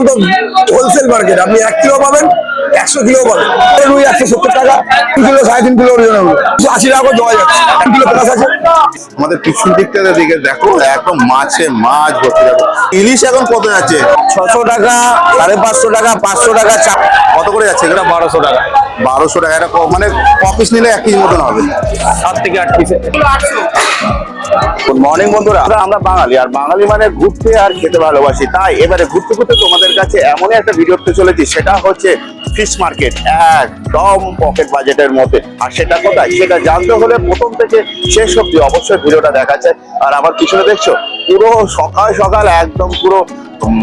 তো wholesale market, আপনি 1 kilo পাবেন, 100 কিলো পাবেন। রুই 170 টাকা, 2 কিলো 3.5 কিলো ওজন, 80 টাকা করে দেওয়া যাচ্ছে। 1 কিলো প্লাস আছে। আমাদের পিছন দিকটাতে দিকে দেখো একদম মাছে মাছ ভর্তি। দেখো ইলিশ এখন কত যাচ্ছে? 600 টাকা, 550 টাকা, 500 টাকা। কত করে যাচ্ছে এগুলো? 1200 টাকা। 1200 টাকা। এটা মানে ক পিস নিলে 1 কেজি মতন হবে? 7 থেকে 8 পিস। গুড মর্নিং বন্ধুরা, আমরা বাঙালি, আর বাঙালি মানে ঘুরতে আর খেতে ভালোবাসি। তাই এবারে ঘুরতে ঘুরতে তোমাদের কাছে এমনই একটা ভিডিও করতে চলেছি, সেটা হচ্ছে ফিশ মার্কেট, একদম পকেট বাজেটের মধ্যে। আর সেটা কোথায়, সেটা জানতে হলে প্রথম থেকে শেষ অবধি অবশ্যই ভিডিওটা দেখা যায়। আর আমার পিছনে দেখছো পুরো সকাল সকাল একদম পুরো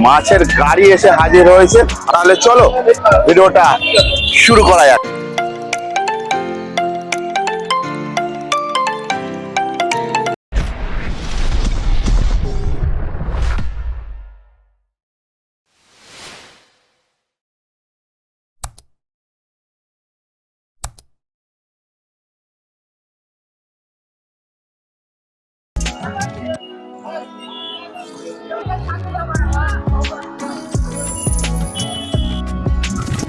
মাছের গাড়ি এসে হাজির হয়েছে। তাহলে চলো ভিডিওটা শুরু করা যাক।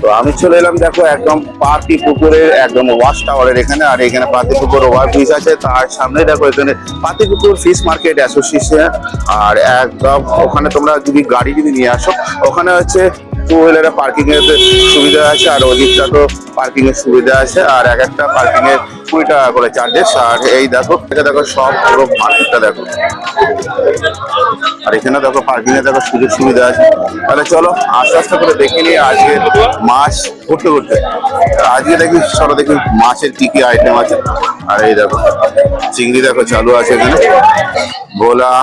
তো আমি চলে এলাম দেখো একদম পাতি পুকুরের একদম ওয়াশ টাওয়ারের এখানে। আর এখানে পাতি পুকুর ওভার ব্রিজ আছে, তার সামনে দেখো এখানে পাতি পুকুর ফিশ মার্কেট অ্যাসোসিয়েশন। আর একদম ওখানে তোমরা যদি গাড়ি নিয়ে আসো, ওখানে হচ্ছে 2 হুইলারে পার্কিং এর সুবিধা আছে, আর ওদিকটা তো পার্কিং এর সুবিধা আছে। আর এক একটা পার্কিং এর 20 টাকা করে চার্জেস। আর এই দেখো এটা দেখো সব পুরো মার্কেটটা দেখো। আর এখানে দেখো পার্কিং এর দেখো সুযোগ সুবিধা আছে। তাহলে চলো আস্তে আস্তে করে দেখে নিই আজকে মাছ ঘুরতে ঘুরতে। আজকে দেখি চলো দেখি মাছের কি কি আইটেম আছে। আর এই দেখো চিংড়ি দেখো চালু আছে এখানে, ভোলা,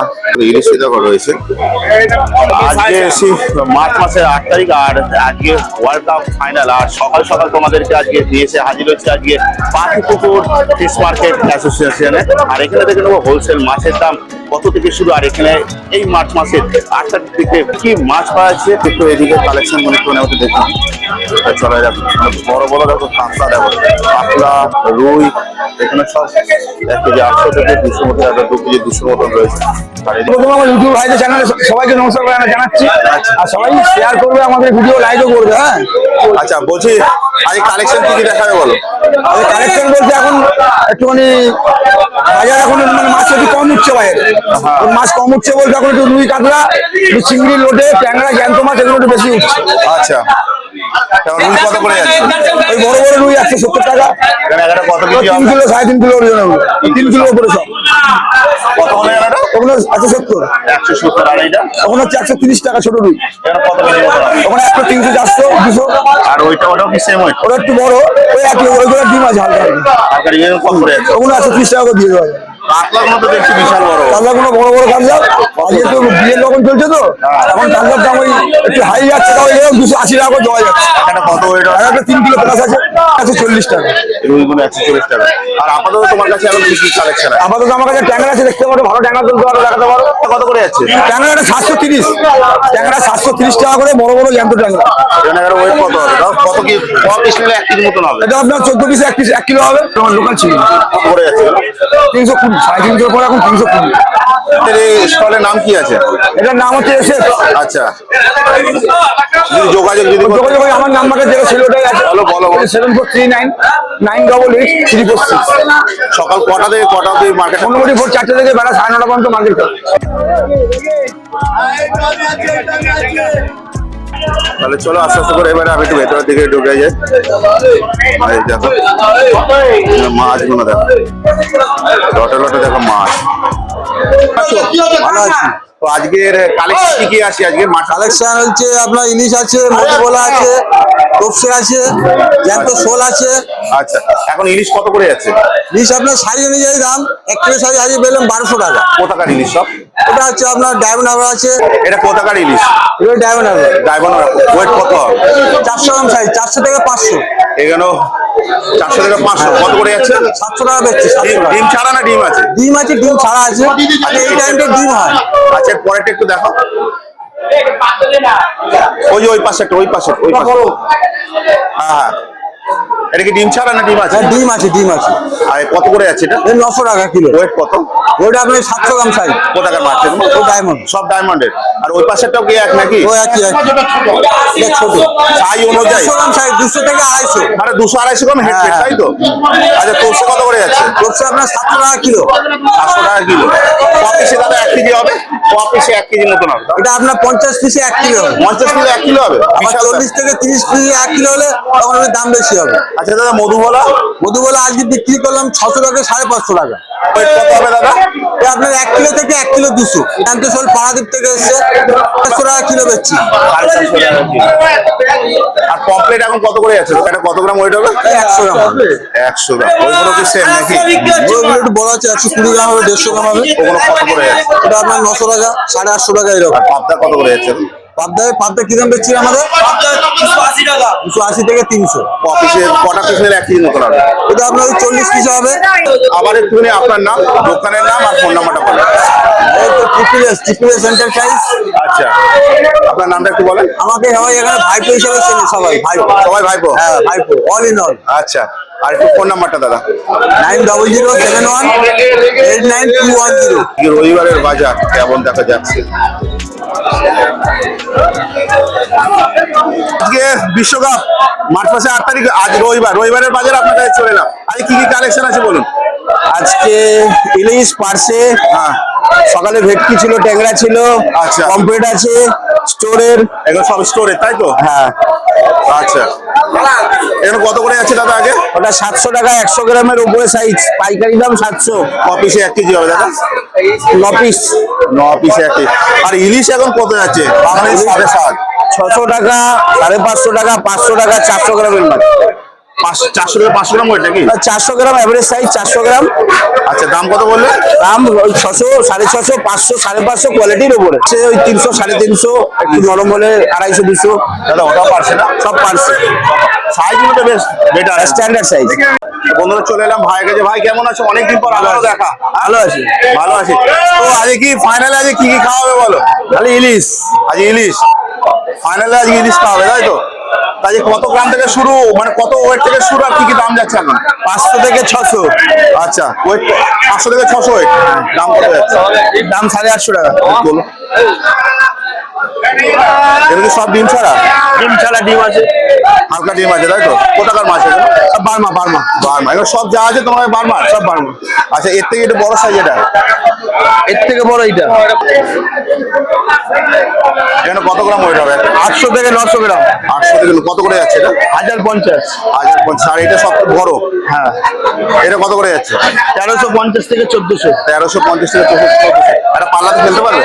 ইলিশ দেখো রয়েছে। আজকে এসি মার্চ মাসের 8 তারিখ, আর আজকে ওয়ার্ল্ড কাপ ফাইনাল। আর সকাল সকাল তোমাদেরকে আজকে দিয়েছে হাজির হচ্ছে আজকে পাতিপুকুর ফিশ মার্কেট অ্যাসোসিয়েশনে। আর এখানে দেখে নেবো হোলসেল মাছের দাম কত থেকে শুরু। আর এখানে এই মার্চ মাসের 8 তারিখ থেকে কি মাছ পাওয়া যাচ্ছে একটু এদিকে কালেকশন মনে করে নেওয়া দেখুন। চলে দেখো বড় বড় দেখো কাঁকড়া, দেখো কাঁকড়া, রুই, এখানে সব 1 কেজি 800 থেকে 200 মতো, 2 কেজি 200 মতন রয়েছে। আমার ইউটিউব ভাইদের চ্যানেলে সবাইকে নমস্কার জানাচ্ছি। আর সবাই শেয়ার করবে, আমাদের ভিডিও লাইকও করবে। হ্যাঁ আচ্ছা, বলছি আজ কালেকশন কি কি দেখাবে বলো? কালেকশন বলতে এখন একটুখানি বাজার এখন মানে মাছ একটু কম উঠছে বাজারে। মাছ কম উঠছে বলতে এখন একটু রুই কাতলা, একটু চিংড়ি, লোটে, ট্যাংরা, জ্যান্ত মাছ এগুলো একটু বেশি উঠছে। আচ্ছা, রুই কত করে যাচ্ছে? ওই বড় বড় রুই 170 টাকা, কত 3 কিলো 3.5 কিলো ওজন, 3 কিলো উপরে সব। কত হলো এটা? ওগুলো 170। 170। আর এইটা ওগুলো হচ্ছে 130 টাকা ছোট রুই। এটা কত কেজি মতো হবে? ওখানে 100, 300, 400, 200। আর ওইটা ওটাও কি সেম ওয়েট? ওটা একটু বড়, ওই একই, ওইগুলো ডিম আছে হালকা হালকা। আর এর কত করে যাচ্ছে? ওগুলো 130 টাকা করে দিয়ে দেওয়া যায়। কাতলাগুলো তো দেখছি বিশাল বড়। কাতলাগুলো বড় বড় কাতলা, আজকে তো বিয়ের লগন চলছে তো এখন কাতলার দাম ওই একটু হাই যাচ্ছে, তাও 280 টাকা করে দেওয়া যাচ্ছে। এটা কত ওয়েট? একটা 3 কিলো প্লাস আছে, 140 টাকা। রুইগুলো 140 টাকা। আর আপাতত তোমার কাছে এখন কি কি কালেকশন আছে? আপাতত আমার কাছে ট্যাংরা আছে, দেখতে পারো, ভালো ট্যাংরা তুলতে পারো, দেখাতে পারো। কত করে যাচ্ছে? ট্যাংরাটা 730, ট্যাংরা 730 টাকা করে, বড় বড় জ্যান্ত ট্যাংরা। ট্যাংরার ওয়েট কত হবে? কত কি ক পিস নিলে 1 কেজি মতন হবে? এটা আপনার 14 পিস 1 পিস 1 কিলো হবে। তোমার লোকাল ছিল কত করে যাচ্ছে? 320, 350 পরে এখন 320। এই স্টলের নাম কি আছে? এটার নাম হচ্ছে এসএফ। আচ্ছা, যোগাযোগ আমার নাম্বারটা যেটা ছিল ওটাই আছে। বলো বলো। 7439988346। সকাল কটা থেকে কটা অবধি মার্কেট? মোটামুটি ভোর 4টে থেকে বেলা 9:30 পর্যন্ত মার্কেট করে। তাহলে চলো আস্তে আস্তে করে এবারে আমি একটু ভেতরের দিকে ঢুকে যাই। দেখো মাছগুলো দেখো, লটে লটে দেখো মাছ। ভালো আছি। তো আজকের কালেকশন কি কি আছে? আজকে মাছ কালেকশন হচ্ছে আপনার ইলিশ আছে, মধুবোলা আছে, তপসে আছে, জ্যান্ত শোল আছে। আচ্ছা, এখন ইলিশ কত করে যাচ্ছে? ইলিশ আপনার সাইজ অনুযায়ী দাম। 1 কিলো সাইজ আজকে পেলাম 1200 টাকা। কোথাকার ইলিশ সব? ওটা হচ্ছে আপনার ডায়মন্ড হারবার আছে। এটা কোথাকার ইলিশ? এটা Diamond Harbour. Diamond Harbour. Weight কত হবে? 400 গ্রাম সাইজ, 400 থেকে 500। এখানেও 400 থেকে 500। কত করে যাচ্ছে? 700 টাকা বেচছে। ডিম ছাড়া না ডিম আছে? ডিম আছে, ডিম ছাড়া আছে। এই টাইমটা ডিম হয়। আচ্ছা, পরেরটা একটু দেখো। ওই যে ওই পাশে, হ্যাঁ এটা কি ডিম ছাড়া না ডিম আছে? ডিম আছে, ডিম আছে। আর কত করে যাচ্ছে এটা? 900 টাকা কিলো। ওয়েট কত? ওইটা আপনার 700 গ্রাম সাইজ। কোথাকার মাছ এগুলো? ও ডায়মন্ড। সব ডায়মন্ডের। আর ওই পাশেরটাও কি এক নাকি? ও একই একই। এটা ছোট সাইজ অনুযায়ী 200 গ্রাম সাইজ, 200 থেকে 250। মানে 200-250 গ্রাম হেড হ্যাঁ। তাই তো? আচ্ছা তোরসে কত করে যাচ্ছে? রূপসা আপনার 700 টাকা কিলো। 700 টাকা কিলো। কপিসে দাদা 1 কেজি হবে? কপিসে 1 কেজি মতন হবে। এটা আপনার 50 পিসে 1 কিলো হবে। 50 কিলো 1 কিলো হবে? আবার বিশাল 40 থেকে 30 পিসে 1 কিলো হলে তখন ওর দাম বেশি হবে। আচ্ছা দাদা মধুবালা? মধুবালা আজকে বিক্রি করলাম 600 টাকা, 550 টাকা। ওয়েট কত হবে দাদা? এটা আপনার 1 কিলো থেকে 1 কিলো 200। শান্তশোল পাড়াদ্বীপ থেকে এসছে, 500 টাকা কিলো বেচছি। 450 টাকা কিলো। আর পমপ্লেট এখন কত করে যাচ্ছে? এটা কত গ্রাম ওয়েট হবে? 100 গ্রাম। 100 গ্রাম। ওইগুলো কি সেম নাকি? ওগুলো একটু বড় আছে, 120 গ্রাম হবে, 150 গ্রাম হবে। ওগুলো কত করে যাচ্ছে? এটা আপনার 900 টাকা, 850 টাকা এরকম। আর পাবদা কত করে যাচ্ছে? পাবদা কি দাম বেচছি আমাদের? 280 টাকা। 280 থেকে 300। কপিসে কটা পিসের 1 কেজি মতন হবে? এটা আপনার 40 পিস হবে। আবার একটুখানি আপনার নাম, দোকানের নাম আর ফোন নাম্বারটা বলেন। এই তো টিপিএস এন্টারপ্রাইজ। আচ্ছা আপনার নামটা একটু বলেন। আমাকে সবাই এখানে ভাইপো হিসেবে চেনে, সবাই ভাইপো। সবাই ভাইপো? হ্যাঁ ভাইপো, অল ইন অল। আচ্ছা আর একটু ফোন নাম্বারটা দাদা। 9007189210। রবিবারের বাজার কেমন দেখা যাচ্ছে? আজকে বিশ্বকাপ মার্চ মাসে 8 তারিখ, আজ রবিবারের বাজার আপনার কাছে চলে এলাম। আজকে কি কি কালেকশন আছে বলুন। আজকে ইলিশ, পার্সে, হ্যাঁ সকালে ভেটকি ছিল, ট্যাংরা ছিল, আচ্ছা। কমপ্লিট আছে, স্টোরের। এগুলো সব স্টোরে তাই তো? হ্যাঁ আচ্ছা এগুলো কত করে যাচ্ছে দাদা আগে? ওটা 700 টাকা, 100 গ্রামের উপরে সাইজ, পাইকারি দাম 700। কপিসে 1 কেজি হবে দাদা? 9 পিস। 9 পিসে 1 কেজি। আর ইলিশ এখন কত যাচ্ছে? বাঙালি 7.5। 600 টাকা, 550 টাকা, 500 টাকা, 400 গ্রামের মাছ। 400 থেকে 500 গ্রাম ওয়েট নাকি? 400 গ্রাম এভারেজ সাইজ, 400 গ্রাম। আচ্ছা দাম কত বললে? দাম ওই 600, 650, 500, 550 কোয়ালিটির উপরে। সে ওই 300, 350, একটু নরম হলে 250, 200। দাদা ওটাও পারছে না? সব পারছে, সাইজগুলো তো বেশ বেটার স্ট্যান্ডার্ড সাইজ। বন্ধুরা চলে এলাম ভাইয়ের কাছে। ভাই কেমন আছো? অনেকদিন পর আবারও দেখা। ভালো আছে। ভালো আছি। তো আজকে কি ফাইনালে আজকে কি কি খাওয়া হবে বলো? খালি ইলিশ। আজ ইলিশ ফাইনালে আজকে ইলিশ খাওয়া হবে তাই তো? আজকে কত গ্রাম থেকে শুরু, মানে কত ওয়েট থেকে শুরু আর কি কি দাম যাচ্ছে এখন? 500 থেকে 600। আচ্ছা ওয়েট 500 থেকে 600 ওয়েট। দাম কত যাচ্ছে? দাম 850 টাকা। বলো এগুলো কি সব ডিম ছাড়া? ডিম ছাড়া, ডিম আছে, হালকা ডিম আছে তাই তো? কোথাকার মাছ এগুলো? সব বার্মা। বার্মা এগুলো সব যা আছে তোমার বার্মার? সব বার্মা। আচ্ছা এর থেকে একটু বড় সাইজ এটা? এর থেকে বড় এইটা এখানে কত গ্রাম ওয়েট হবে? 800 থেকে 900 গ্রাম। 800 থেকে কত করে যাচ্ছে এটা? 1050। 1050। আর এটা সবচেয়ে বড়? হ্যাঁ, এটা কত করে যাচ্ছে? 1350 থেকে 1400। 1350 থেকে 1400। একটা পাল্লাতে ফেলতে পারবে?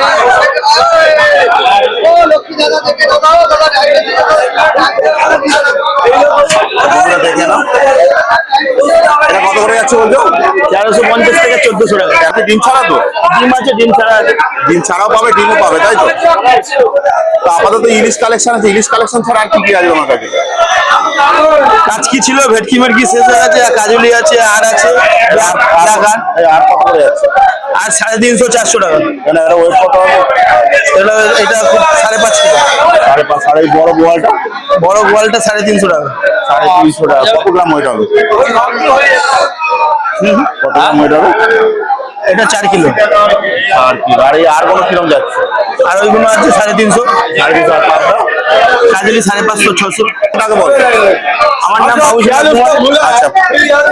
বন্ধুরা দেখে নাও এটা কত করে যাচ্ছে বলছো? 1350 থেকে 1400 টাকা। আপনি ডিম ছাড়া তো? ডিম আছে, ডিম ছাড়া আছে। ডিম ছাড়াও পাবে, ডিমও পাবে তাই তো? তো আপাতত ইলিশ কালেকশন আছে। ইলিশ কালেকশন ছাড়া আর কি কি আছে তোমার কাছে? কাজকি ছিল, ভেটকি মেটকি শেষ হয়ে গেছে, কাজুলি আছে, আর আছে আর কত করে যাচ্ছে? আর 350, 400 টাকা। মানে এটা ওয়েট কত হবে? এটা 5.5 কিলো। 5.5। আর এই বড় বোয়ালটা? বড় গোয়ালটা 350 টাকা। 350 টাকা। কত গ্রাম ওয়েট হবে? কত গ্রাম ওয়েট হবে? এটা 4 কিলো। আর কি আর এই আর কোনো কিরম যাচ্ছে? আর ওইগুলো আছে 350। 350। আর পাবদা? কাজলি 550, 600 টাকা বল। আমার নাম বাবুশাহ কুমার। আচ্ছা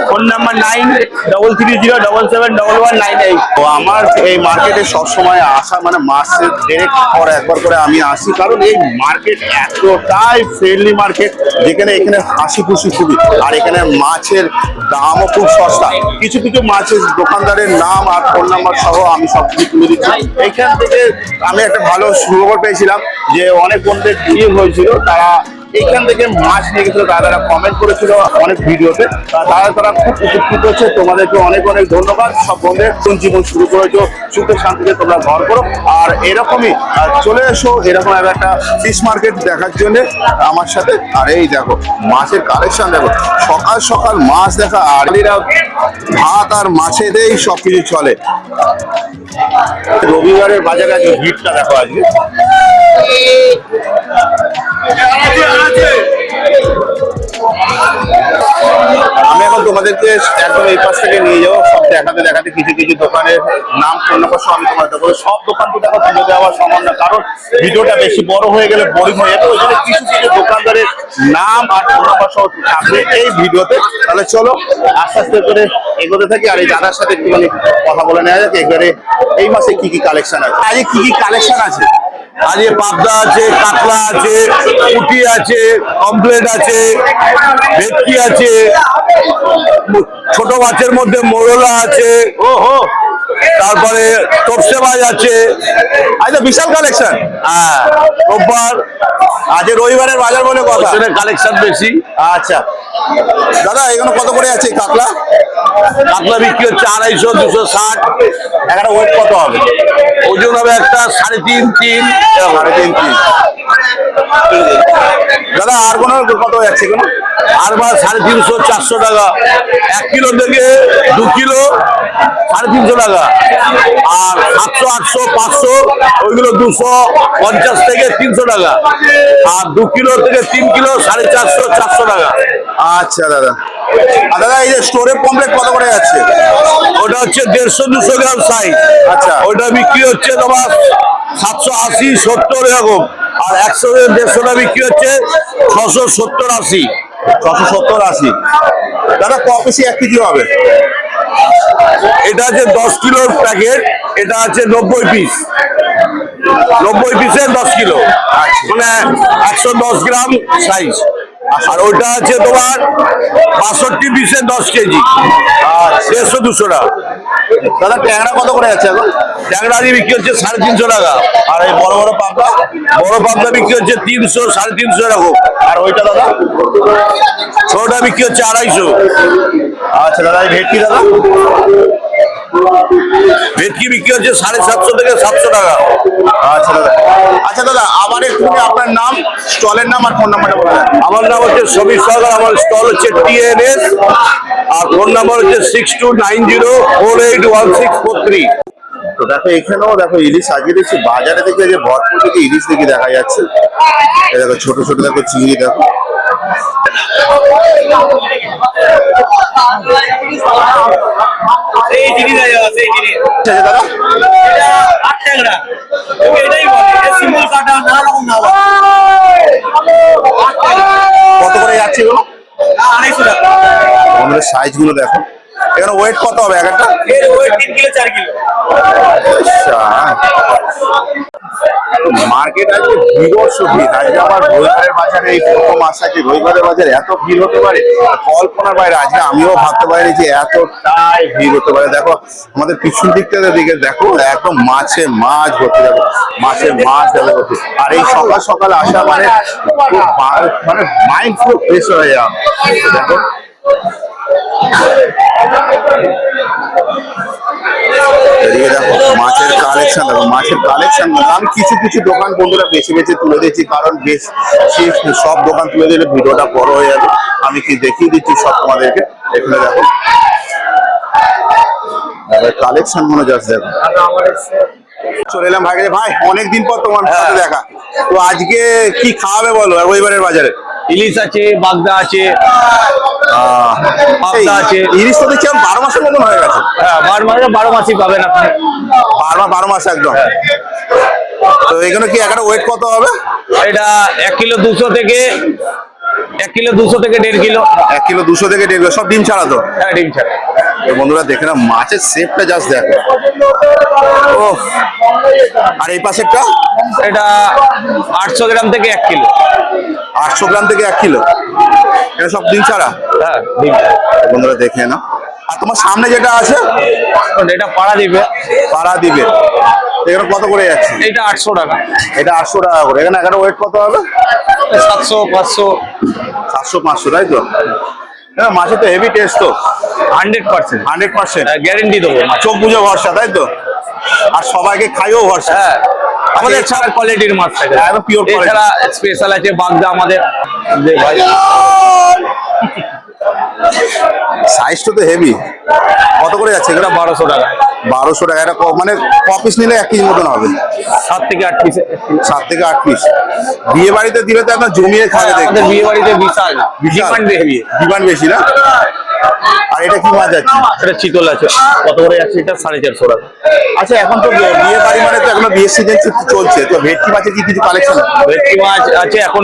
ফোন নাম্বার 9330771198। তো আমার এই মার্কেটে সবসময় আসা মানে মাসে ডিরেক্ট পর একবার করে আমি আসি, কারণ এই মার্কেট এতটাই ফ্রেন্ডলি মার্কেট যেখানে এখানে হাসি খুশি খুবই। আর এখানে মাছের দামও খুব সস্তা। কিছু কিছু মাছের দোকানদারের নাম আর ফোন নাম্বার সহ আমি সব কিছু তুলে দিচ্ছি। এইখান থেকে আমি একটা ভালো সুখবর পেয়েছিলাম যে অনেক বন্ধুদের বিয়ে হয়েছিল, তারা এইখান থেকে মাছ নিয়ে গেছিল, তারা কমেন্ট করেছিল অনেক ভিডিওতে। তারা খুব উপকৃত হচ্ছে। তোমাদেরকে অনেক অনেক ধন্যবাদ। সব বন্ধুদের নতুন জীবন শুরু করেছো, সুখে শান্তিতে তোমরা ঘর করো। আর এরকমই চলে এসো এরকম একটা ফিশ মার্কেট দেখার জন্য আমার সাথে। আর এই দেখো মাছের কালেকশন দেখো, সকাল সকাল মাছ দেখা। আর এরা ভাত আর মাছেতেই সবকিছু চলে। রবিবারের বাজারে আজকে ভিড়টা দেখো আজকে। তোমাদেরকে একদম এই পাশ থেকে নিয়ে যাবো, সব দেখাতে দেখাতে কিছু কিছু দোকানের নাম ফোন নাম্বার সব আমি তোমাদের দেবো। সব দোকান তো দেখো তুলে দেওয়া সম্ভব না, কারণ ভিডিওটা বেশি বড় হয়ে গেলে বোরিং হয়ে যাবে। ওই জন্য কিছু কিছু দোকানদারের নাম আর ফোন নাম্বার সহ থাকবে এই ভিডিওতে। তাহলে চলো আস্তে আস্তে করে এগোতে থাকি, আর এই দাদার সাথে একটুখানি কথা বলে নেওয়া যাক এবারে এই মাসে কি কি কালেকশন আছে, আজকে কি কি কালেকশন আছে। আজকে পাবদা আছে, কাতলা আছে, পুঁটি আছে, কমপ্লেট আছে, ভেটকি আছে, ছোট মাছের মধ্যে মোরলা আছে, ওহো, তারপরে তপসে মাছ আছে। আজ বিশাল কালেকশন। হ্যাঁ, রোববার আজ রবিবারের বাজার বলে কথা, কালেকশন বেশি। আচ্ছা দাদা এখানে কত করে আছে এই কাতলা? কাতলা বিক্রি হচ্ছে 250, 260। এখানে ওয়েট কত হবে? ওজন হবে একটা 3.5, 3। 3.5। দাদা আর কোনো কত যাচ্ছে এগুলো? আর মাছ 350, 400 টাকা। 1 কিলো থেকে 2 কিলো 350 টাকা। আর 700, 800, 500 ওইগুলো 250 থেকে 300 টাকা। আর 2 কিলো থেকে 3 কিলো 450, 400 টাকা। আচ্ছা দাদা, আর দাদা এই যে স্টোরে পমফ্রেট কত করে যাচ্ছে? ওটা হচ্ছে 150, 200 গ্রাম সাইজ। আচ্ছা। ওটা বিক্রি হচ্ছে তোমার 780, 70 এরকম। আর 100, 150টা বিক্রি হচ্ছে 670, 80। 670, 80। দাদা ক পিসি 1 কেজি হবে? এটা আছে 10 কিলোর প্যাকেট, এটা আছে 90 পিস। 90 পিসের 10 কিলো, মানে 110 গ্রাম সাইজ। আর ওইটা আছে তোমার 62 পিসের 10 কেজি, 150, 200 টাকা। দাদা ট্যাংরা কত করে যাচ্ছে এখন? ট্যাংরা দিয়ে বিক্রি হচ্ছে 350 টাকা। আর এই বড় বড় পাবদা? বড় পাবদা বিক্রি হচ্ছে 300, 350 এরকম। আর ওইটা দাদা? ছোটটা বিক্রি হচ্ছে 250। আচ্ছা দাদা এই ভেটকি দাদা? ভেটকি বিক্রি হচ্ছে 750 থেকে 700 টাকা। আচ্ছা দাদা, আচ্ছা দাদা আবার একটু আপনার নাম, স্টলের নাম আর ফোন নাম্বারটা বলে দেন। আমার নাম হচ্ছে সমীর সরকার, আমার স্টল হচ্ছে TNS, আর ফোন নাম্বার হচ্ছে 6290481643। তো দেখো এখানেও দেখো ইলিশ আজকে দেখছি বাজারে দেখে যে ভরপুর থেকে ইলিশ দেখে দেখা যাচ্ছে। এই দেখো ছোট ছোট দেখো চিংড়ি দেখো। সেই জিনিস সেই জিনিস আচ্ছা দাদা এটা 8 টাকা। তুমি এটাই বলে এটা সিম্বল কাটা নানা রকম নাম আছে। 8 টাকা। কত করে যাচ্ছে এগুলো? 250 টাকা। আমাদের সাইজ গুলো দেখো। এখানে ওয়েট কত হবে এক একটা? এর ওয়েট 3 কিলো 4 কিলো। আচ্ছা মার্কেট আজকে বিভৎস ভিড়। আজকে আমার রবিবারের বাজারে এই প্রথম আসা যে রবিবারের বাজারে এত ভিড় হতে পারে কল্পনার বাইরে। আজকে আমিও ভাবতে পারিনি যে এতটাই ভিড় হতে পারে। দেখো আমাদের পিছন দিকটা দিকে দেখো একদম মাছে মাছ ভর্তি, দেখো মাছে মাছ ভর্তি। আর এই সকাল সকাল আসা মানে মানে মাইন্ড পুরো ফ্রেশ হয়ে যাওয়া। দেখো এদিকে দেখো মাছের কালেকশন, দেখো মাছের কালেকশন। আমি কিছু কিছু দোকান বন্ধুরা বেছে বেছে তুলে দিচ্ছি, কারণ বেশ সব দোকান তুলে দিলে ভিডিওটা বড় হয়ে যাবে। আমি কি দেখিয়ে দিচ্ছি সব তোমাদেরকে। এখানে দেখো কালেকশন মনে যাচ্ছে। দেখো চলে এলাম ভাই, ভাই অনেকদিন পর তোমার সাথে দেখা। তো আজকে কি খাওয়াবে বলো রবিবারের বাজারে? ইলিশ আছে, বাগদা আছে, পাবদা আছে। ইলিশ তো দেখছি 12 মাসের মতন হয়ে গেছে। হ্যাঁ, 12 মাসই পাবেন আপনি। 12 মাস একদম। তো এখানে কি একটা ওয়েট কত হবে? এটা 1 কিলো 200 থেকে 1 কিলো 200 থেকে 1.5 কিলো। 1 কিলো 200 থেকে 1.5 কিলো, সব ডিম ছাড়া তো? হ্যাঁ, ডিম ছাড়া। এই বন্ধুরা দেখে না মাছের শেপটা জাস্ট দেখো। ও আর এই পাশেরটা? এটা 800 গ্রাম থেকে 1 কিলো। 800 গ্রাম থেকে 1 কিলো, এটা সব ডিম ছাড়া? হ্যাঁ, ডিম ছাড়া। বন্ধুরা দেখে না। আর তোমার সামনে যেটা আছে এটা পাড়া দিবে। পাড়া দিবে, এখানে কত করে যাচ্ছে? এটা 800 টাকা। এটা 800 টাকা করে। এখানে একটা ওয়েট কত হবে? 700, 500। 700, 500 তাই তো? হ্যাঁ মাছের তো হেভি টেস্ট তো। 100%। 100% গ্যারেন্টি দেবো। চোখ বুঝে ভরসা তাই তো? আর সবাইকে খাইও ভরসা। হ্যাঁ, আমাদের ছাড়া কোয়ালিটির মাছ থাকে, একদম পিওর কোয়ালিটি। এছাড়া স্পেশাল আছে বাগদা আমাদের। যে ভাই সাইজটা তো হেভি। কত করে যাচ্ছে এগুলো? 1200 টাকা। 1200 টাকা। এটা মানে ক পিস নিলে 1 কেজি মতন হবে? 7 থেকে 8 পিস। 7 থেকে 8 পিস। বিয়ে বাড়িতে দিলে তো আপনার জমিয়ে খাবে। আমাদের বিয়ে বাড়িতে বিশাল বিশাল ডিমান্ড হেভি। ডিমান্ড বেশি না? আর এটা কি মাছ আছে? এটা চিতল আছে। কত করে আছে এটা? 450 টাকা। আচ্ছা, এখন তো বিয়ে বাড়ি মানে তো এখনো বিয়ের সিজন চলছে, তো ভেটকি মাছের কি কিছু কালেকশন? ভেটকি মাছ আছে, এখন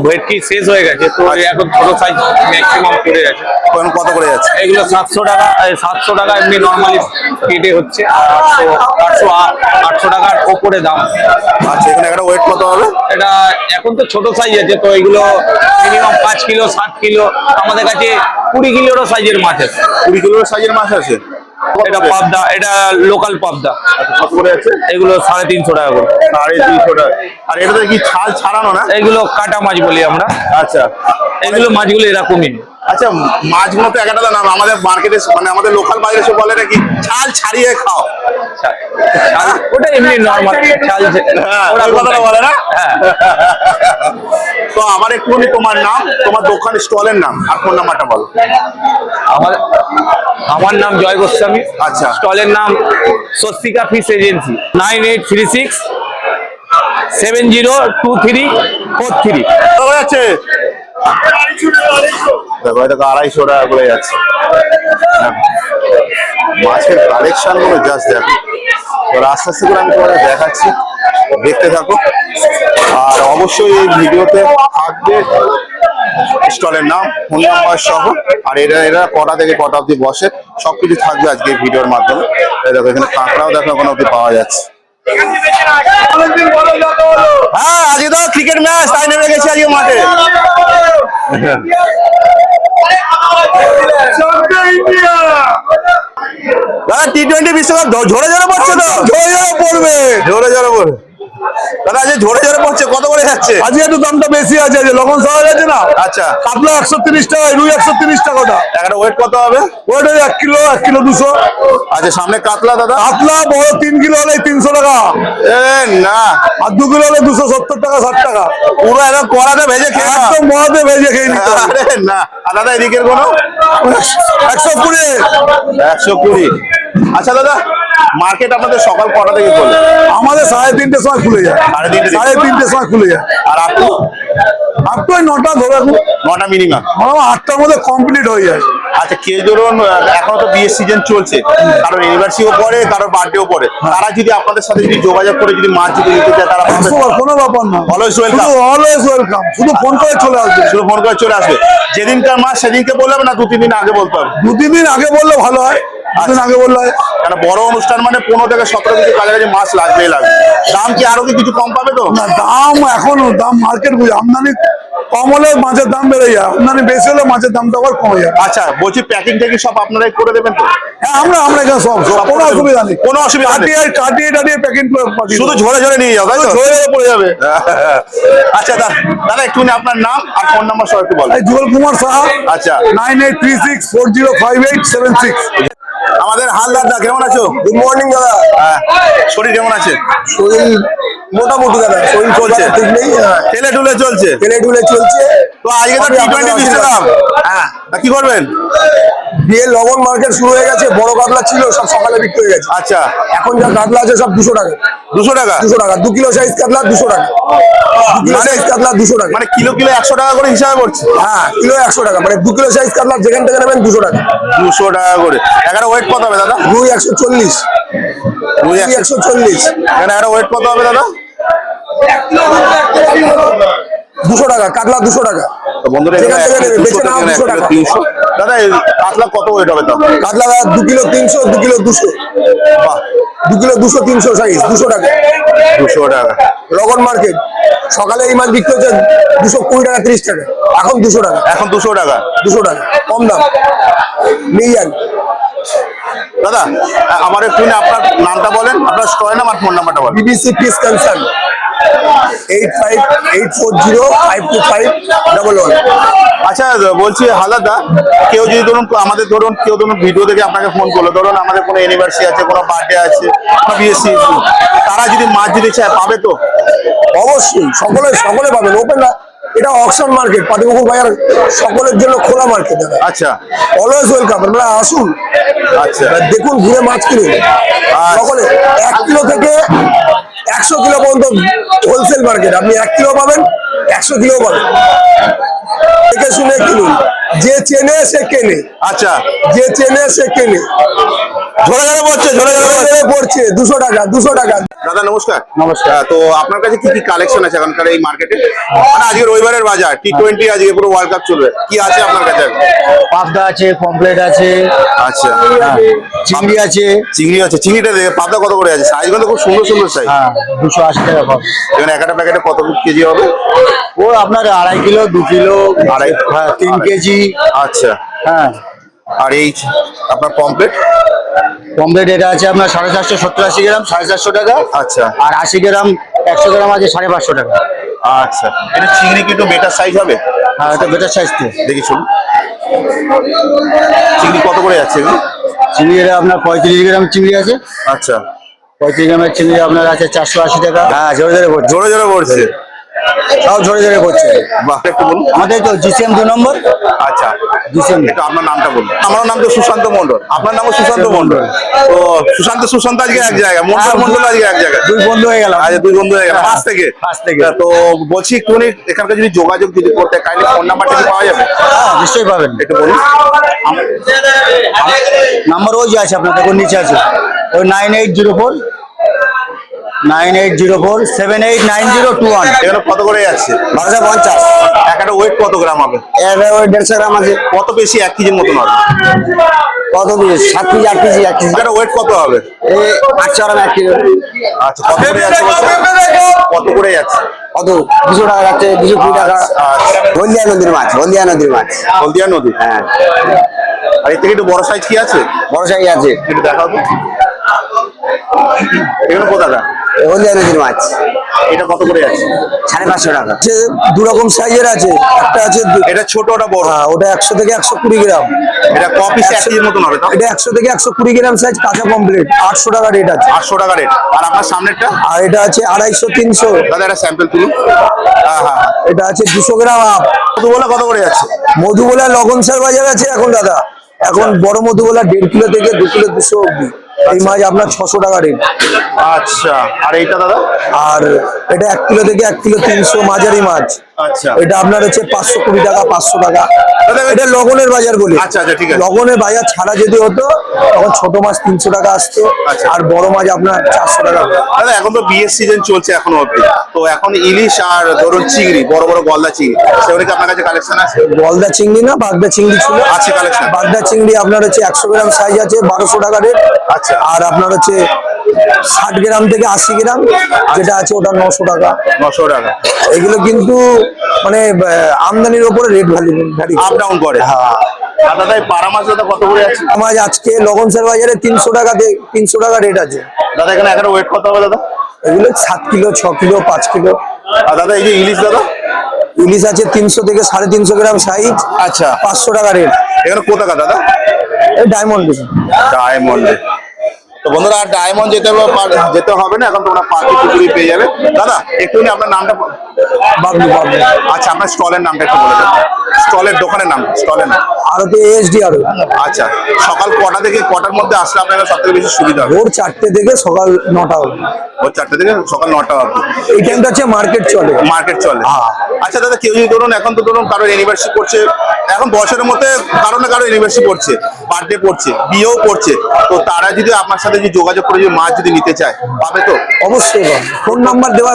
ভেটকি শেষ হয়ে গেছে তো এখন ছোট সাইজ ম্যাক্সিমাম পড়ে আছে। এখন কত করে যাচ্ছে? এগুলো 700 টাকা, 700 টাকা এমনি নর্মালি কেটে হচ্ছে, আর 800 টাকার ওপরে দাম। আচ্ছা, এখানে একটা ওয়েট কত হবে? এটা এখন তো ছোট সাইজ আছে, তো এগুলো মিনিমাম 5 কিলো 7 কিলো, আমাদের কাছে 20 কিলোরও সাইজের মাছ আছে। 20 কিলোর সাইজের মাছ আছে। এটা পাবদা, এটা লোকাল পাবদা। কত করে আছে? এগুলো 350 টাকা করে। 350 টাকা। আর এটাতে কি ছাল ছাড়ানো না? এগুলো কাটা মাছ বলি আমরা। আচ্ছা, এগুলো মাছগুলো এরকমই। আচ্ছা, মাছগুলো তো একটা দাম, আমাদের মার্কেটে মানে আমাদের লোকাল বাজারে সব বলে নাকি ছাল ছাড়িয়ে খাও। ওটা এমনি নরমাল চাল। হ্যাঁ, ওরা ওই কথাটা বলে না? হ্যাঁ। তো আমার একটুখানি তোমার নাম, তোমার দোকানের স্টলের নাম আর ফোন নাম্বারটা বলো। আমার নাম জয় গোস্বামী। আচ্ছা। স্টলের নাম স্বস্তিকা ফিশ এজেন্সি। 9836 702343। কত করে যাচ্ছে? দেখো, এটা 250 টাকা করে যাচ্ছে। মাছের কালেকশন গুলো জাস্ট দেখো। তো আস্তে আস্তে করে আমি তোমাদের দেখাচ্ছি, দেখতে থাকো। আর অবশ্যই এই ভিডিওতে থাকবে স্টলের নাম, ফোন নাম্বার সহ। আর এরা কটা থেকে কটা অব্দি বসে সবকিছু থাকবে আজকে এই ভিডিওর মাধ্যমে। এই দেখো, এখানে কাঁকড়াও দেখো এখন অব্দি পাওয়া যাচ্ছে। হ্যাঁ, আজকে তো ক্রিকেট ম্যাচ, তাই নেমে গেছি আজকে মাঠে। দাদা, টি-20 বিশ্বকাপ ঝরে ঝরে পড়ছে তো? ঝরে ঝরে পড়বে, ঝরে ঝরে পড়বে। দাদা, আজকে ঝরে ঝরে পড়ছে, কত করে যাচ্ছে? আজকে একটু দামটা বেশি আছে, আজকে লবণ সহ গেছে না। আচ্ছা, কাতলা 130 টাকা, রুই 130 টাকা। ওটা একটা ওয়েট কত হবে? ওটা 1 কিলো 200। আচ্ছা, সামনে কাতলা দাদা? কাতলা বড় 3 কিলো হলে 300 টাকা, এ না, আর 2 কিলো হলে 270 টাকা 60 টাকা। পুরো একদম কড়াতে ভেজে খেয়ে নাও। একদম মহাতে ভেজে খেয়ে নিতে হবে। আরে না। আর দাদা, এদিকের কোনো? 120। 120। আচ্ছা দাদা, মার্কেট আপনাদের সকাল কটা থেকে খোলে? আমাদের 3:30 সময় খুলে যায়। 3:30 3:30 সময় খুলে যায়। আর আপনি? আর তো 9টা ধরে রাখুন, 9টা মিনিমাম। 8টার মধ্যে কমপ্লিট হয়ে যায়। আচ্ছা, কেউ ধরুন এখনো তো বিয়ের সিজন চলছে, কারোর অ্যানিভার্সারিও পড়ে, কারোর বার্থডেও পড়ে, তারা যদি আপনাদের সাথে যদি যোগাযোগ করে যদি মাছ যদি নিতে চায়, তারা পাবে? কোনো ব্যাপার না, অলওয়েজ ওয়েলকাম। Always welcome. শুধু ফোন করে চলে আসবে। শুধু ফোন করে চলে আসবে। যেদিনকার মাছ সেদিনকে বললে হবে না, 2-3 দিন আগে বলতে হবে? 2-3 দিন আগে বললে ভালো হয়। 2 দিন আগে বললে হয়। কারণ বড় অনুষ্ঠান মানে 15 থেকে 17 কেজি কাছাকাছি মাছ লাগবেই লাগবে। দাম কি আরো কি কিছু কম পাবে তো? না, দাম এখন দাম মার্কেট বুঝে, আমদানি কম হলে মাছের দাম বেড়ে যায়, আমদানি বেশি হলে মাছের দামটা আবার কমে যায়। আচ্ছা, বলছি প্যাকিং ট্যাকিং সব আপনারাই করে দেবেন তো? হ্যাঁ, আমরা এখানে সব কোনো অসুবিধা নেই। কোনো অসুবিধা নেই। কাটিয়ে প্যাকেট শুধু ঝরে ঝরে নিয়ে যাও, তাই তো? ঝরে ঝরে পড়ে যাবে। আচ্ছা দাদা, একটুখানি আপনার নাম আর ফোন নাম্বার সব একটু বলেন। জুয়েল কুমার সাহা। আচ্ছা। 9836405876। আমাদের হালদার দা, কেমন আছো? গুড মর্নিং দাদা। শরীর কেমন আছে? শরীর মোটামুটি দাদা, শরীর চলছে? ঠিক নেই। ঠেলে ঠুলে চলছে? টেলে টুলে চলছে। তো আজকে তো টি-20 বিশ্বকাপ, হ্যাঁ, তা কি করবেন? দিয়ে লবণ মার্কেট শুরু হয়ে গেছে। বড় কাতলা ছিল, সব সকালে বিক্রি হয়ে গেছে। আচ্ছা, এখন যা কাতলা আছে সব 200 টাকা। 200 টাকা? 200 টাকা 2 কিলো সাইজ কাতলা 200 টাকা। 2 কিলো সাইজ কাতলা 200 টাকা। মানে কিলো 100 টাকা করে হিসাবে পড়ছে? হ্যাঁ, কিলো 100 টাকা, মানে 2 কিলো সাইজ কাতলা যেখান থেকে নেবেন 200 টাকা। 200 টাকা করে। এখানে ওয়েট কত হবে দাদা? রুই 140। রুই 140। এখানে একটা ওয়েট কত হবে দাদা? 200 টাকা কাতলা, 200 টাকা। তো বন্ধুরা, যেখান থেকে নেবেন বেছে নাও 200 টাকা। 300। দাদা, এই কাতলা কত ওয়েট হবে দাদা? কাতলা 2 কিলো 300, 2 কিলো 200। বাহ, 2 কিলো 200, 300 সাইজ 200 টাকা। 200 টাকা। রগন মার্কেট সকালে এই মাছ বিক্রি হচ্ছে 220 টাকা 30 টাকা, এখন 200 টাকা। এখন 200 টাকা। 200 টাকা কম দাম, নিয়ে যান। দাদা, আমার একটু আপনার নামটা বলেন, আপনার স্টলের নাম আর ফোন নাম্বারটা বলেন। BBC fish concern 8584052511। আচ্ছা, বলছি হালদারদা, কেউ যদি ধরুন আমাদের কেউ ভিডিও দেখে আপনাকে ফোন করলো, ধরুন আমাদের কোনো অ্যানিভার্সারি আছে, কোনো বার্থডে আছে, কোনো বিএসসি, তারা যদি মাছ দিতে চায় পাবে তো? অবশ্যই, সকলে পাবেন। ওপেন না, এটা অকশন মার্কেট, পাতিপুকুর বাজার সকলের জন্য খোলা মার্কেট দাদা। আচ্ছা, অলওয়েজ ওয়েলকাম। আপনারা আসুন, আচ্ছা, দেখুন, ঘুরে মাছ কিনুন। সকলে 1 কিলো থেকে 100 কিলো পর্যন্ত হোলসেল মার্কেট। আপনি 1 কিলো পাবেন, 100 কিলো পাবেন। দেখে শুনে কিনুন, যে চেনে সে কেনে, আচ্ছা, যে চেনে সে কেনে। ঝরে গেলে পড়ছে, ঝরে গেলে পড়ছে। ঝরে পড়ছে 200 টাকা, 200 টাকা। দাদা নমস্কার। নমস্কার। তো আপনার কাছে কি কি কালেকশন আছে এখনকার এই মার্কেটে? মানে আজকে রবিবারের বাজার, T20 আজকে পুরো ওয়ার্ল্ড কাপ চলবে, কি আছে আপনার কাছে? পাবদা আছে, পমফ্লেট আছে, আচ্ছা, চিংড়ি আছে। চিংড়ি আছে, চিংড়িটা দেখে পাতা কত করে আছে? সাইজগুলো তো খুব সুন্দর সুন্দর সাইজ। হ্যাঁ, 280 টাকা পাবো। এখানে একটা প্যাকেটে কত কেজি হবে? ও আপনার 2.5 কিলো, 2 কিলো, আড়াই, হ্যাঁ 3 কেজি। আচ্ছা। হ্যাঁ, আর এই আপনার পমপ্লেট? পমফ্লেট এটা আছে আপনার 450, 70-80 গ্রাম 450 টাকা। আচ্ছা, আর 80 গ্রাম 100 গ্রাম আছে 550 টাকা। আচ্ছা। এটা চিংড়ি কি একটু বেটার সাইজ হবে? হ্যাঁ, এটা বেটার সাইজ তো। দেখি শুনুন, চিংড়ি কত করে যাচ্ছে এগুলো? চিংড়ি এটা আপনার 35 গ্রাম চিংড়ি আছে। আচ্ছা, 35 গ্রামের চিংড়ি আপনার আছে 480 টাকা। হ্যাঁ, জোরে জোরে পড়ছে, জোরে জোরে পড়ছে। সব জোরে জোরে পড়ছে। বাহ, একটু বলুন। আমাদের তো GCM 2 নম্বর। আচ্ছা, GCM একটু আপনার নামটা বলুন। আমার নাম তো সুশান্ত মন্ডল, আপনার নামও সুশান্ত মন্ডল। তো সুশান্ত আজকে এক জায়গায়, মন্ডল আজকে এক জায়গায়। দুই বন্ধু হয়ে গেলাম। আচ্ছা, দুই বন্ধু হয়ে গেল পাঁচ থেকে। তো বলছি একটুখানি এখানকার যদি যোগাযোগ যদি করতে কাইন্ডলি ফোন নাম্বারটা কি পাওয়া যাবে? হ্যাঁ, নিশ্চয়ই পাবেন। একটু বলুন। নাম্বার ওই যে আছে আপনার দেখুন নিচে আছে, ওই 9804789021। এখানে কত করে যাচ্ছে? 1250। একটা ওয়েট কত গ্রাম হবে? এর ওই 150 গ্রাম আছে। কত বেশি, 1 কেজির মতন হবে? কত পিস? 7 KG, 8 KG, 1 KG. একটা ওয়েট কত হবে? এই 800 গ্রাম 1 কিলো। আচ্ছা, কত করে যাচ্ছে বলছেন? কত করে যাচ্ছে? কত? 200 টাকা যাচ্ছে, 220 টাকা। আচ্ছা, হলদিয়া নদীর মাছ, হলদিয়া নদীর মাছ। হলদিয়া নদী। হ্যাঁ, আর এর থেকে একটু বড় সাইজ কি আছে? বড় সাইজ আছে। একটু দেখাও তো। এগুলো কোথাটা? হলদিয়া নদীর মাছ। এটা কত করে যাচ্ছে? 550 টাকা। যে দু রকম সাইজের আছে, একটা আছে এটা ছোট, ওটা বড়। ওটা 100 থেকে 120 গ্রাম। এটা কপিস 1 কেজির মতন হবে তো? এটা 100 থেকে 120 গ্রাম সাইজ, কাঁচা কমপ্লিট 800 টাকা রেট আছে। 800 টাকা রেট। আর আপনার সামনেরটা? আর এটা আছে 250, 300। দাদা একটা স্যাম্পল তুলুন। হ্যাঁ হ্যাঁ, এটা আছে 200 গ্রাম আপ। মধুবলা কত করে যাচ্ছে? মধুবলা লগনসার বাজার আছে এখন দাদা। এখন বড় মধুবলা 1.5 কিলো থেকে 2 কিলো 200 অব্দি। এই মাছ আপনার 600 টাকা রেট। আচ্ছা, আর এইটা দাদা? আর এটা 1 কিলো থেকে 1 কিলো 300 মাঝারি মাছ। আচ্ছা, এটা আপনার হচ্ছে 520 টাকা, 500 টাকা। দাদা, এটা লগনের বাজার বলি। আচ্ছা আচ্ছা, ঠিক আছে। লগনের বাজার ছাড়া যদি হতো তখন ছোট মাছ 300 টাকা আসতো, আচ্ছা। আর বড় মাছ আপনার 400 টাকা। দাদা এখন তো বিয়ের সিজন চলছে এখনো অব্দি, তো এখন ইলিশ আর ধরুন চিংড়ি, বড় বড় গলদা চিংড়ি, সেগুলো কি আপনার কাছে কালেকশন আছে? গলদা চিংড়ি না, বাগদা চিংড়ি ছিল। আছে কালেকশন। বাগদা চিংড়ি আপনার হচ্ছে 100 গ্রাম সাইজ আছে 1200 টাকা রেট। আচ্ছা। আর আপনার হচ্ছে 60 গ্রাম থেকে 80 গ্রাম যেটা আছে ওটা 900 টাকা। 900 টাকা। এগুলো কিন্তু মানে আমদানির উপরে রেট ভ্যারি আপ ডাউন করে। হ্যাঁ। আর দাদা এই পাড়া মাছ দাদা কত করে আছে? মাছ আজকে লগনসার বাজারে 300 টাকা 300 টাকা রেট আছে। দাদা এখানে একটা ওয়েট কত হবে দাদা? এগুলো 7 কিলো, 6 কিলো, 5 কিলো। আর দাদা এই যে ইলিশ দাদা? ইলিশ আছে 300 থেকে 350 গ্রাম সাইজ। আচ্ছা, 500 টাকা রেট। এখানে কোথাকা দাদা? এই ডায়মন্ড। ডায়মন্ডে। তো বন্ধুরা আর ডায়মন্ড যেতে হবে না, এখন তোমরা পার্টি পুকুরি পেয়ে যাবে। দাদা একটুখানি আপনার নামটা। বাবলু বাবলু। আচ্ছা, আপনার স্টলের নামটা একটু বলে দেন। স্টলের দোকানের নাম, স্টলের নাম। আরতে ASD আরো। আচ্ছা, সকাল কটা থেকে কটার মধ্যে আসলে আপনার সব থেকে বেশি সুবিধা হবে? ভোর 4টে থেকে সকাল 9টা অবধি। ভোর 4টে থেকে সকাল 9টা অবধি এই টাইমটা হচ্ছে মার্কেট চলে। মার্কেট চলে। হ্যাঁ। আচ্ছা দাদা, কেউ যদি ধরুন এখন তো ধরুন কারোর ইউনিভার্সিটি করছে, এখন বছরের মধ্যে কারো না কারো ইউনিভার্সিটি করছে, বার্থডে করছে, বিয়েও করছে, তো তারা যদি আপনার সাথে যদি যোগাযোগ করে যদি মাছ যদি নিতে চায় পাবে তো? অবশ্যই পাবে। ফোন নাম্বার দেওয়া,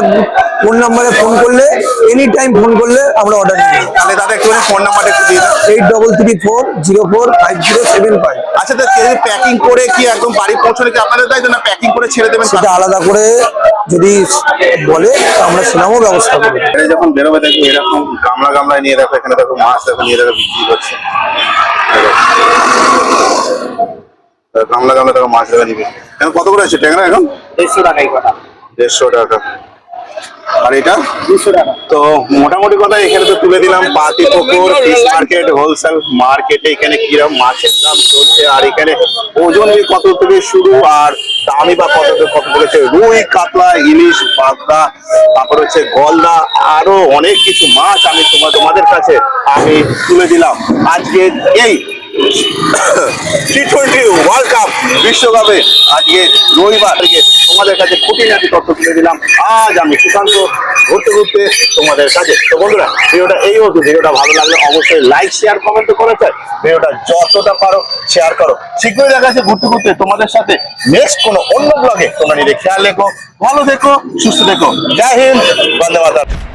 ফোন নাম্বারে ফোন করলে এনি টাইম ফোন করলে আমরা অর্ডার দিই। তাহলে দাদা একটুখানি ফোন নাম্বারটা একটু দিয়ে দাও। 8334045075। আচ্ছা দাদা, কেউ প্যাকিং করে কি একদম বাড়ি পৌঁছলে কি আপনাদের দায়িত্ব, না প্যাকিং করে ছেড়ে দেবেন? সেটা আলাদা করে যদি বলে তো আমরা সেরকমও ব্যবস্থা করি। এটা যখন বেরোবে দেখো এরকম গামলায় নিয়ে দেখো, এখানে দেখো মাছ দেখো নিয়ে দেখো বিক্রি করছে। গামলা দেখো মাছ দেখো নিবে। এখন কত করে আছে ট্যাংরা এখন? 150 টাকাই কটা। 150 টাকা। আর এটা 200 টাকা। তো মোটামুটি কথা এখানে তো তুলে দিলাম পাতিপুকুর ফিশ মার্কেট, হোলসেল মার্কেটে এখানে কিরকম মাছের দাম চলছে, আর এখানে ওজন কত থেকে শুরু আর দামি বা কত বলেছে, রুই, কাতলা, ইলিশ, বাগদা, তারপর হচ্ছে গলদা, আরো অনেক কিছু মাছ আমি তোমাদের কাছে আমি তুলে দিলাম আজকে এই T20 ওয়ার্ল্ড কাপ বিশ্বকাপে আজকে রবিবার থেকে তোমাদের কাছে খুঁটিনাটি তথ্য তুলে দিলাম। আজ আমি সুশান্ত ঘুরতে ঘুরতে তোমাদের কাছে। তো বন্ধুরা, ভিডিওটা এই হতো। ভিডিওটা ভালো লাগলে অবশ্যই লাইক শেয়ার কমেন্ট করে চাই। ভিডিওটা যতটা পারো শেয়ার করো। শীঘ্রই দেখা যাচ্ছে ঘুরতে ঘুরতে তোমাদের সাথে নেক্সট কোনো অন্য ব্লগে। তোমরা নিজে খেয়াল রেখো, ভালো থেকো, সুস্থ থেকো। জয় হিন্দ, বন্দে মাতরম।